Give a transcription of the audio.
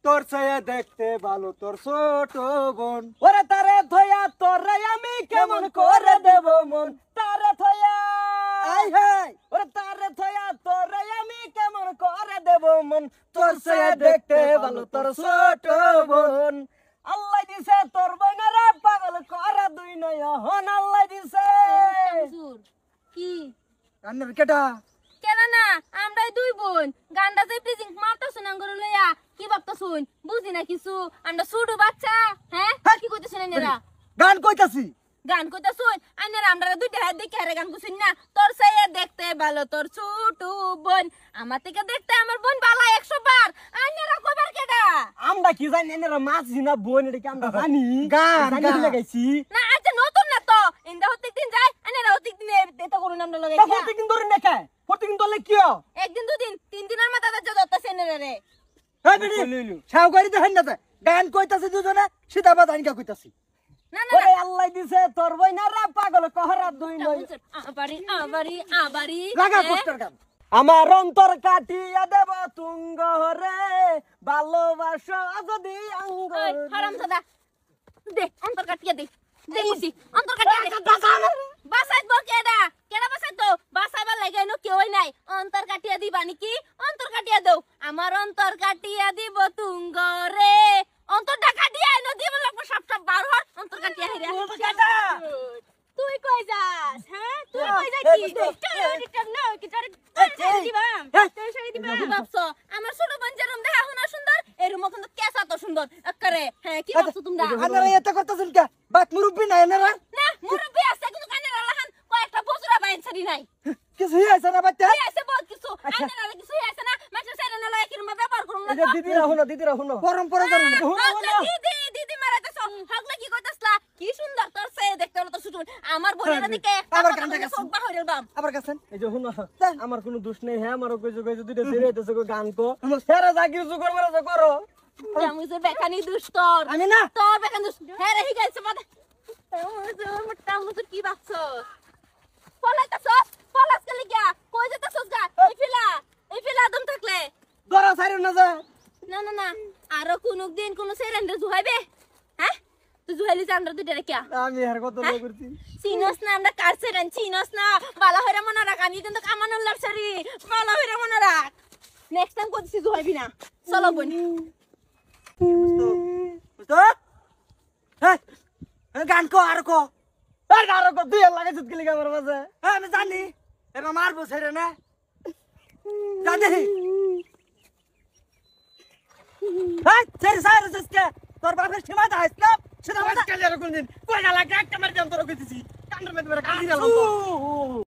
তোর ছায়া দেখতে ভালো তোর ছোট বোন। ওরে তারে থয়া তোরে আমি কেমন করে দেব মন, তারে থয়া আই হাই ওরে তারে থয়া তোরে আমি কেমন করে দেব মন, তোর ছায়া দেখতে ভালো তোর ছোট বোন। আল্লাহ দিছে তোর বোনেরা পাগল করে দুই নয়ন, আল্লাহ দিছে। শামসুর, কি রান্নার কেটা কেন না আমরাই দুই বোন গান্ডা যে প্রিজিং মারতা শুনাং করে লইয়া কি ভাবতা শুন বুঝি না কিছু আমরা ছোট বাচ্চা। হ্যাঁ কি কইতেছেন এরা গান কইতাছি। গান কইতা শুন আইনারা আমরা দুইটা হাত দেখে আরে গান কইছেন না তোর সাইয়া দেখতে ভালো তোর ছোট বোন, আমার থেকে দেখতে আমার বোন ভালো 100 বার। আইনারা কইবার কেডা আমরা কি জানি এনারা মাছ জিনা বোন, এটা কি আমরা জানি? গান, জানি গান। লাগাইছি না আচ্ছা নতুন না তো ইন্দা প্রত্যেক দিন যায় আইনারা প্রত্যেক দিন এটা করুন আমরা লাগাই প্রত্যেকদিন ধরে নেখা, প্রত্যেকদিন ধরলে কি হয়? একদিন দুদিন তিন দিনের মাথা দাজ্জা দত্তাছে এনারা রে। এই বিড়ি সাউগারি দেখেন না তে। গান কইতাছি দুজনে সিধাবাদ আইনকা কইতাছি। না না ওরে আল্লাহ দিছে তোর বোনেরা পাগল কহরা দুই নয়। আবারি আবারি আবারি লাগা পোস্টার গান। আমার অন্তর কাটিয়া দেব তুঙ্গ রে, ভালোবাসো যদি অঙ্গ ওই হারামজাদা দে অন্তর কাটিয়া দে দে বুঝি অন্তর কাটিয়া দে বাসাইত বল কেডা কেডা বাসাইত বাসাইবার লাগে নো কেউই নাই অন্তর কাটিয়া দিবা নাকি অন্তর কাটিয়া দাও আমার অন্তর কাটিয়া দিব তুঙ্গ রে অন্তরটা কাটিয়া এনো দিব লাগবে সব সব বার হর অন্তর কাটিয়া হিরা তুই কই যাস হ্যাঁ তুই কই যাচ্ছিস না কি তোর দিবাম তোর শাড়ি দিবাম ভাবছো আমার ছোট বোন যেরকম দেখা হুনা সুন্দর এরকম কিন্তু কেসা তো সুন্দর আকারে হ্যাঁ কি ভাবছো তোমরা আনারা এত করতাছেন কে? বাত মুরব্বি নাই এনারা। না মুরব্বি আছে কিন্তু কানে লাহান কয়েকটা বছরা বাইন ছাড়ি নাই কিছু হইছে না বাচ্চা? এই আছে বল কিছু আইনা না কিছু আছে না মাছ সাইরা না লাগে কিরম ব্যাপার করুম না দিদিরা শুনো পরম্পরা জানো না। দিদি দিদি মারাতেছ হগলা কি কইতাছলা কি সুন্দর তোর সে দেখতে হলো তো শুটু আমার বোনের দিকে আবার কান্দা গেছে। সব বাহিরের বাম আবার কাছেন। এই যে শুনো আমার কোনো দোষ নেই, হ্যাঁ আমারও কইছো কইছো দুইটা ছেড়ে হইতেছে গান কো হেরা যা কিছু করবে না করো। আমি যে বেকানি দুষ্টর আমি না তোর বেকানি দুষ্ট হ্যাঁ রে হিগাইছে মাথা মোটা মুত কি বাকছ পলাইতাছস পলাস কে লাগিয়া কই যেতাছস গা এই ফিলা দম থাকলে গরা ছাইরো না যা। না না না আরো কোন দিন কোন সেরেন্ডে জুহাইবে হ্যাঁ তুই জুহাইলি জানরা দুইটা রে কিয়া আমি আর কত লোক করছি। চিনস না আমরা কার সেরেন চিনস না বালা হইরা মনে রাখ আমি কিন্তু কামানোর লাপসারি বালা হইরা মনে রাখ নেক্সট টাইম কইছি জুহাইবি না চলো বোন বুঝতো? হ্যাঁ গান কো আর কো। আরো কো দুই লাগাইছিস কি লাগা আমার মাঝে? হ্যাঁ আমি জানি এবার মারবো ছেড়ে না জানি। হ্যাঁ ছেড়ে সাইরো সস্কে তোর বাপের সীমা দাইস না সেটা আজকাল আর কোনদিন কয়টা লাগা একটা মার দিলাম তোর কইতেছি কান্ডার মধ্যে মেরে কান্দি দিলাম তো।